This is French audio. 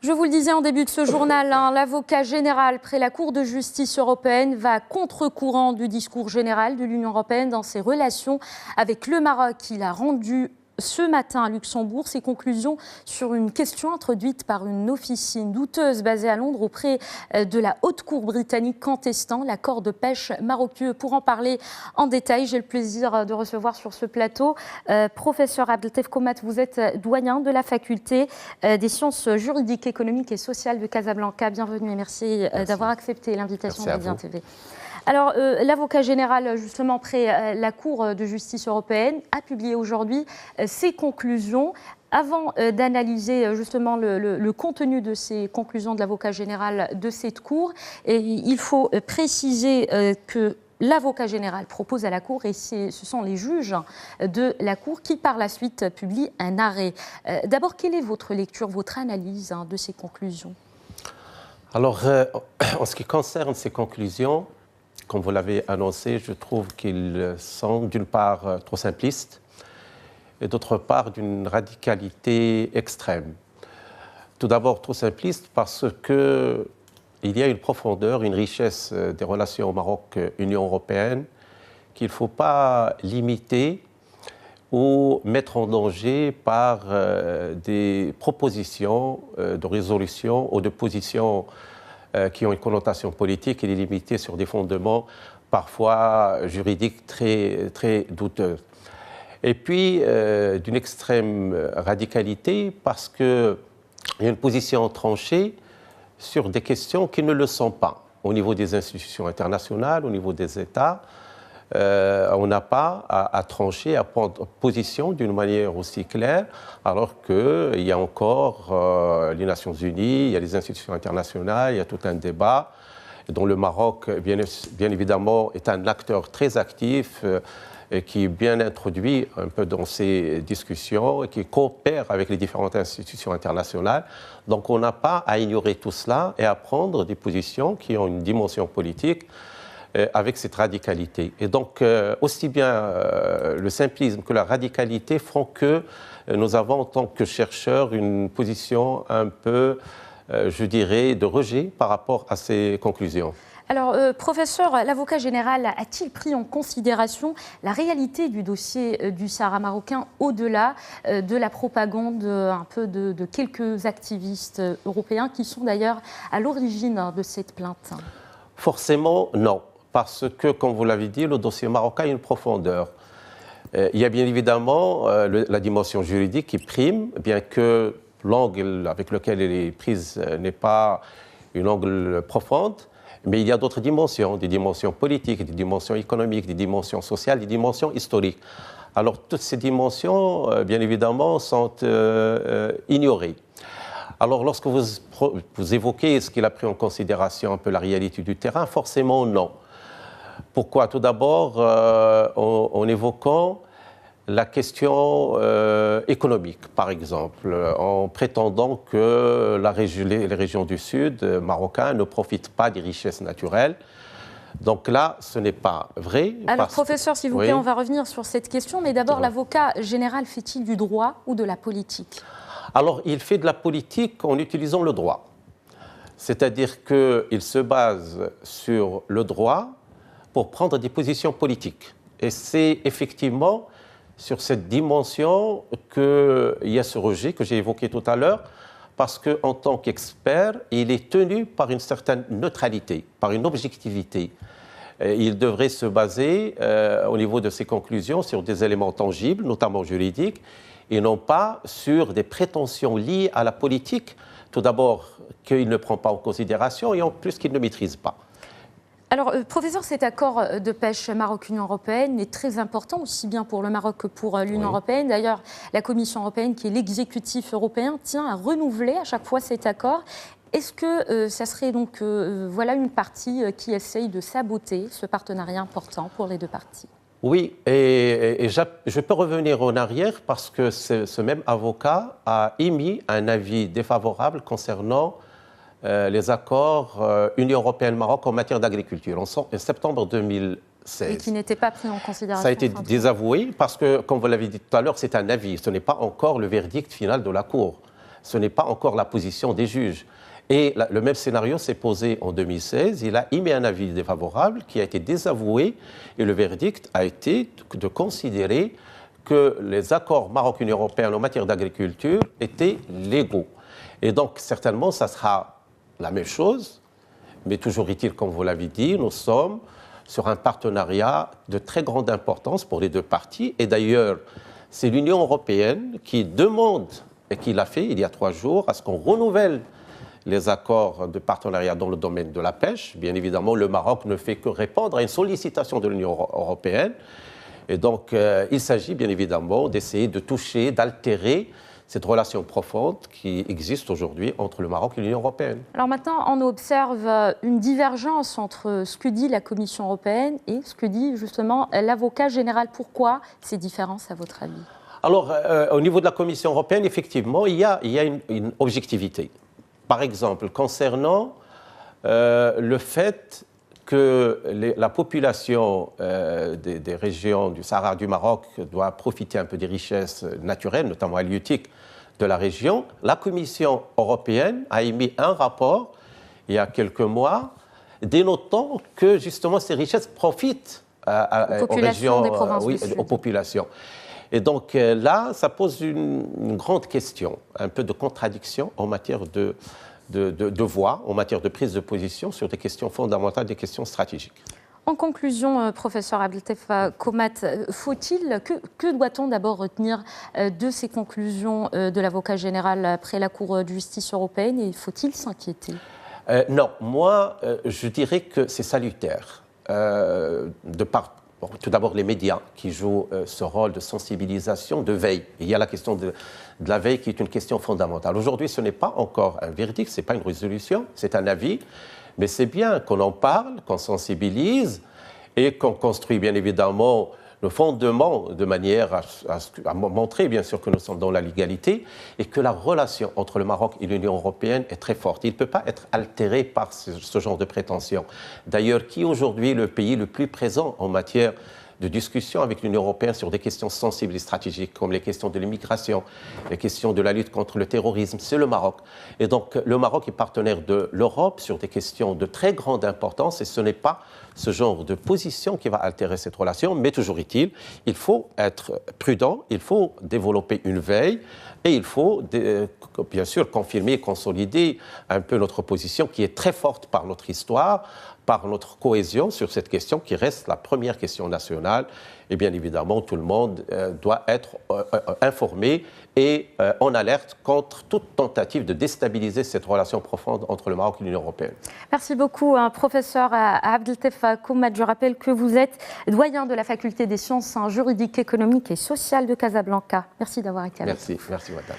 Je vous le disais en début de ce journal, l'avocat général près la Cour de justice européenne va à contre-courant du discours général de l'Union européenne dans ses relations avec le Maroc. Il a rendu ce matin à Luxembourg ses conclusions sur une question introduite par une officine douteuse basée à Londres auprès de la Haute Cour britannique contestant l'accord de pêche marocain. Pour en parler en détail, j'ai le plaisir de recevoir sur ce plateau professeur Abdeltef Komat. Vous êtes doyen de la faculté des sciences juridiques, économiques et sociales de Casablanca. Bienvenue et merci. D'avoir accepté l'invitation de Médien TV. Alors, l'avocat général, justement, près la Cour de justice européenne, a publié aujourd'hui ses conclusions. Avant d'analyser justement le contenu de ces conclusions de l'avocat général de cette Cour, il faut préciser que l'avocat général propose à la Cour, et ce sont les juges de la Cour qui, par la suite, publient un arrêt. D'abord, quelle est votre lecture, votre analyse de ces conclusions ? Alors, en ce qui concerne ces conclusions, comme vous l'avez annoncé, je trouve qu'ils sont d'une part trop simplistes et d'autre part d'une radicalité extrême. Tout d'abord trop simplistes parce qu'il y a une profondeur, une richesse des relations Maroc-Union européenne qu'il ne faut pas limiter ou mettre en danger par des propositions de résolution ou de positions qui ont une connotation politique et limitée sur des fondements parfois juridiques très, très douteux. Et puis, d'une extrême radicalité, parce qu'il y a une position tranchée sur des questions qui ne le sont pas. Au niveau des institutions internationales, au niveau des États, on n'a pas à trancher, à prendre position d'une manière aussi claire, alors qu'il y a encore les Nations Unies, il y a les institutions internationales, il y a tout un débat dont le Maroc, bien évidemment, est un acteur très actif et qui est bien introduit un peu dans ces discussions et qui coopère avec les différentes institutions internationales. Donc on n'a pas à ignorer tout cela et à prendre des positions qui ont une dimension politique avec cette radicalité. Et donc, aussi bien le simplisme que la radicalité font que nous avons, en tant que chercheurs, une position un peu, je dirais, de rejet par rapport à ces conclusions. Alors, professeur, l'avocat général a-t-il pris en considération la réalité du dossier du Sahara marocain au-delà de la propagande un peu de quelques activistes européens qui sont d'ailleurs à l'origine de cette plainte ? Forcément, non. Parce que, comme vous l'avez dit, le dossier marocain a une profondeur. Il y a bien évidemment la dimension juridique qui prime, bien que l'angle avec lequel elle est prise n'est pas une angle profonde, mais il y a d'autres dimensions, des dimensions politiques, des dimensions économiques, des dimensions sociales, des dimensions historiques. Alors, toutes ces dimensions, bien évidemment, sont ignorées. Alors, lorsque vous évoquez ce qu'il a pris en considération un peu la réalité du terrain, forcément non. Pourquoi ? Tout d'abord, en évoquant la question économique, par exemple, en prétendant que les régions du Sud marocain ne profitent pas des richesses naturelles. Donc là, ce n'est pas vrai. Alors, professeur, s'il vous plaît, on va revenir sur cette question, mais d'abord, l'avocat général fait-il du droit ou de la politique ? Alors, il fait de la politique en utilisant le droit. C'est-à-dire qu'il se base sur le droit pour prendre des positions politiques. Et c'est effectivement sur cette dimension qu'il y a ce rejet que j'ai évoqué tout à l'heure, parce qu'en tant qu'expert, il est tenu par une certaine neutralité, par une objectivité. Il devrait se baser, au niveau de ses conclusions, sur des éléments tangibles, notamment juridiques, et non pas sur des prétentions liées à la politique. Tout d'abord, qu'il ne prend pas en considération, et en plus qu'il ne maîtrise pas. Alors, professeur, cet accord de pêche Maroc-Union européenne est très important, aussi bien pour le Maroc que pour l'Union européenne. D'ailleurs, la Commission européenne, qui est l'exécutif européen, tient à renouveler à chaque fois cet accord. Est-ce que ça serait donc voilà une partie qui essaye de saboter ce partenariat important pour les deux parties ? Oui, et je peux revenir en arrière parce que ce même avocat a émis un avis défavorable concernant les accords Union européenne-Maroc en matière d'agriculture en septembre 2016. Et qui n'était pas pris en considération. Ça a été désavoué parce que, comme vous l'avez dit tout à l'heure, c'est un avis. Ce n'est pas encore le verdict final de la Cour. Ce n'est pas encore la position des juges. Et le même scénario s'est posé en 2016. Il a émis un avis défavorable qui a été désavoué et le verdict a été de considérer que les accords Maroc-Union européenne en matière d'agriculture étaient légaux. Et donc, certainement, ça sera la même chose, mais toujours est-il, comme vous l'avez dit, nous sommes sur un partenariat de très grande importance pour les deux parties. Et d'ailleurs, c'est l'Union européenne qui demande, et qui l'a fait il y a 3 jours, à ce qu'on renouvelle les accords de partenariat dans le domaine de la pêche. Bien évidemment, le Maroc ne fait que répondre à une sollicitation de l'Union européenne. Et donc, il s'agit bien évidemment d'essayer de toucher, d'altérer cette relation profonde qui existe aujourd'hui entre le Maroc et l'Union européenne. Alors maintenant, on observe une divergence entre ce que dit la Commission européenne et ce que dit justement l'avocat général. Pourquoi ces différences, à votre avis? Alors, au niveau de la Commission européenne, effectivement, il y a une objectivité. Par exemple, concernant le fait que la population des régions du Sahara du Maroc doit profiter un peu des richesses naturelles, notamment halieutiques, de la région, la Commission européenne a émis un rapport il y a quelques mois dénotant que justement ces richesses profitent aux régions, des provinces du aux populations. Et donc là, ça pose une grande question, un peu de contradiction en matière de voix, en matière de prise de position sur des questions fondamentales, des questions stratégiques. En conclusion, professeur Abdeltef Komat, que doit-on d'abord retenir de ces conclusions de l'avocat général après la Cour de justice européenne et faut-il s'inquiéter? Non, moi, je dirais que c'est salutaire. Tout d'abord, les médias qui jouent ce rôle de sensibilisation, de veille. Il y a la question de la veille qui est une question fondamentale. Aujourd'hui, ce n'est pas encore un verdict, ce n'est pas une résolution, c'est un avis. Mais c'est bien qu'on en parle, qu'on sensibilise et qu'on construit bien évidemment le fondement de manière à montrer bien sûr que nous sommes dans la légalité et que la relation entre le Maroc et l'Union européenne est très forte. Il ne peut pas être altéré par ce genre de prétention. D'ailleurs, qui aujourd'hui est le pays le plus présent en matière de discussion avec l'Union européenne sur des questions sensibles et stratégiques comme les questions de l'immigration, les questions de la lutte contre le terrorisme, c'est le Maroc. Et donc le Maroc est partenaire de l'Europe sur des questions de très grande importance et ce n'est pas ce genre de position qui va altérer cette relation, mais toujours est-il, il faut être prudent, il faut développer une veille et il faut bien sûr confirmer et consolider un peu notre position qui est très forte par notre histoire, par notre cohésion sur cette question qui reste la première question nationale. Et bien évidemment, tout le monde doit être informé et en alerte contre toute tentative de déstabiliser cette relation profonde entre le Maroc et l'Union européenne. Merci beaucoup, professeur Abdeltef Komat. Je rappelle que vous êtes doyen de la faculté des sciences juridiques, économiques et sociales de Casablanca. Merci d'avoir été avec nous. Merci, madame.